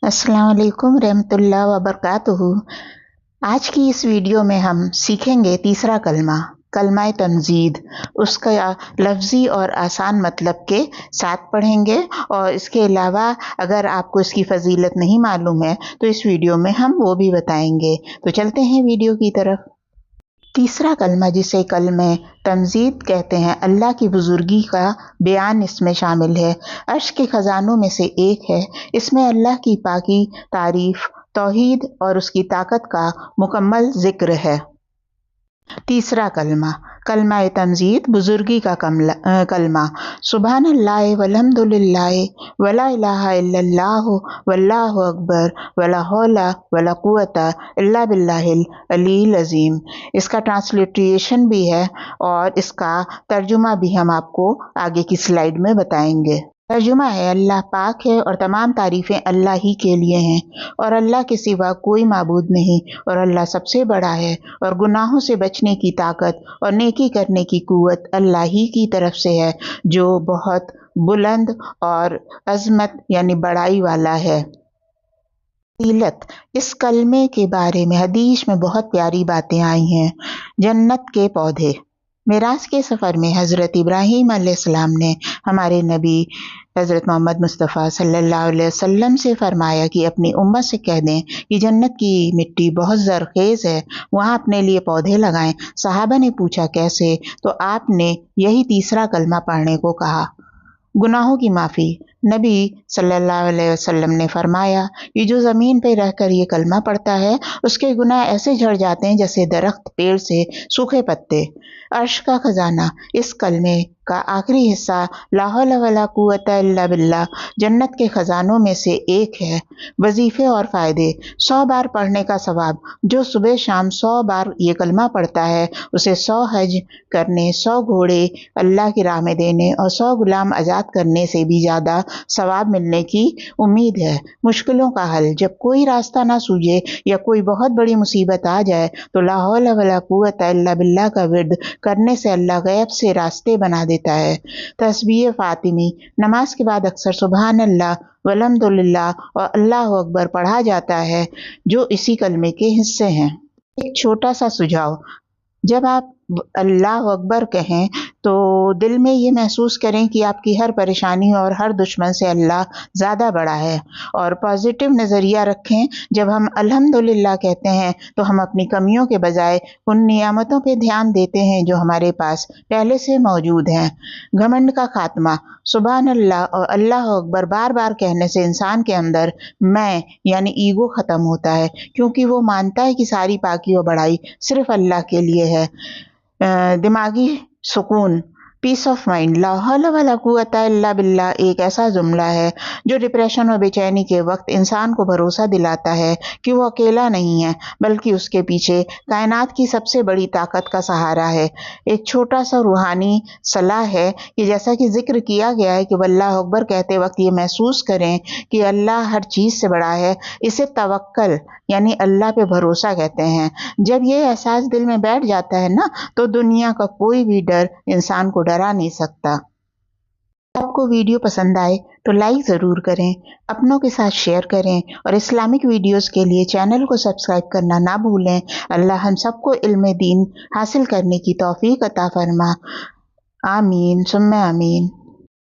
अस्सलाम वालेकुम रहमतुल्लाह व बरकातुहू। आज की इस वीडियो में हम सीखेंगे तीसरा कलमा, कलमा तमजीद। उसका लफ्ज़ी और आसान मतलब के साथ पढ़ेंगे और इसके अलावा अगर आपको इसकी फ़जीलत नहीं मालूम है तो इस वीडियो में हम वो भी बताएंगे। तो चलते हैं वीडियो की तरफ। तीसरा कलमा, जिसे कलमे तमजीद कहते हैं, अल्लाह की बुजुर्गी का बयान इसमें शामिल है। अर्श के ख़जानों में से एक है। इसमें अल्लाह की पाकी, तारीफ़, तौहीद और उसकी ताकत का मुकम्मल ज़िक्र है। तीसरा कलमा, कलमा तमजीद, बुजुर्गी का कलमा। सुबहान अल्लाह वल्हम्दुलिल्लाह वला इलाहा इल्लल्लाह वल्लाहु अकबर वला हौला वला कुव्वता इल्ला बिल्लाहिल अलील अज़ीम। इसका ट्रांसलिट्रेशन भी है और इसका तर्जुमा भी हम आपको आगे की स्लाइड में बताएंगे। तर्जुमा है, अल्लाह पाक है और तमाम तारीफ़ें अल्लाह ही के लिए हैं और अल्लाह के सिवा कोई माबूद नहीं और अल्लाह सबसे बड़ा है और गुनाहों से बचने की ताकत और नेकी करने की कुव्वत अल्लाह ही की तरफ से है, जो बहुत बुलंद और अज़मत यानी बड़ाई वाला है। फजीलत, इस कलमे के बारे में हदीस में बहुत प्यारी बातें आई हैं। जन्नत के पौधे। मेराज के सफ़र में हज़रत इब्राहीम अलैहिस्सलाम ने हमारे नबी हज़रत मोहम्मद मुस्तफ़ा सल्लल्लाहु अलैहि वसल्लम से फरमाया कि अपनी उम्मत से कह दें कि जन्नत की मिट्टी बहुत ज़रख़ेज़ है, वहाँ अपने लिए पौधे लगाएं। सहाबा ने पूछा कैसे, तो आपने यही तीसरा कलमा पढ़ने को कहा, गुनाहों की माफ़ी। नबी सल्लल्लाहु अलैहि वसल्लम ने फरमाया कि जो ज़मीन पर रहकर ये कलमा पढ़ता है उसके गुनाह ऐसे झड़ जाते हैं जैसे दरख्त पेड़ से सूखे पत्ते। अर्श का खजाना, इस कलमे का आखिरी हिस्सा ला हौला वला कुव्वता इल्ला बिल्लाह, जन्नत के खजानों में से एक है। वजीफ़े और फ़ायदे, 100 बार पढ़ने का सवाब। जो सुबह शाम 100 बार ये कलमा पढ़ता है उसे 100 हज करने, 100 घोड़े अल्लाह की राह में देने और 100 गुलाम आज़ाद करने से भी ज़्यादा सवाब मिलने की उम्मीद है। मुश्किलों का हल, जब कोई रास्ता ना सूझे या कोई बहुत बड़ी मुसीबत आ जाए तो ला हौला वला कुव्वता इल्ला बिल्लाह का विर्द करने से अल्लाह गैब से रास्ते बना देता है। तस्बीह फातिमी, नमाज के बाद अक्सर सुबहान अल्लाह वल्हम्दुलिल्लाह और अल्लाहु अकबर पढ़ा जाता है, जो इसी कलमे के हिस्से हैं। एक छोटा सा सुझाव, जब आप अल्लाह अकबर कहें तो दिल में ये महसूस करें कि आपकी हर परेशानी और हर दुश्मन से अल्लाह ज़्यादा बड़ा है और पॉजिटिव नज़रिया रखें। जब हम अल्हम्दुलिल्लाह कहते हैं तो हम अपनी कमियों के बजाय उन नियामतों पे ध्यान देते हैं जो हमारे पास पहले से मौजूद हैं। घमंड का खात्मा, सुबहान अल्लाह और अल्लाह अकबर बार बार कहने से इंसान के अंदर मैं यानी ईगो ख़त्म होता है, क्योंकि वो मानता है कि सारी पाकी और बड़ाई सिर्फ़ अल्लाह के लिए है। दिमागी सुकून, पीस ऑफ माइंड, ला हौला वला कुव्वता इल्ला बिल्लाह एक ऐसा जुमला है जो डिप्रेशन और बेचैनी के वक्त इंसान को भरोसा दिलाता है कि वो अकेला नहीं है, बल्कि उसके पीछे कायनात की सबसे बड़ी ताकत का सहारा है। एक छोटा सा रूहानी सलाह है कि जैसा कि जिक्र किया गया है कि अल्लाह अकबर कहते वक्त ये महसूस करें कि अल्लाह हर चीज़ से बड़ा है। इसे तवक्कल यानी अल्लाह पे भरोसा कहते हैं। जब ये एहसास दिल में बैठ जाता है ना, तो दुनिया का कोई भी डर इंसान को डरा नहीं सकता। आपको वीडियो पसंद आए तो लाइक ज़रूर करें, अपनों के साथ शेयर करें और इस्लामिक वीडियोस के लिए चैनल को सब्सक्राइब करना ना भूलें। अल्लाह हम सबको इल्म दीन हासिल करने की तौफीक अता फरमा। आमीन सुम्मा आमीन।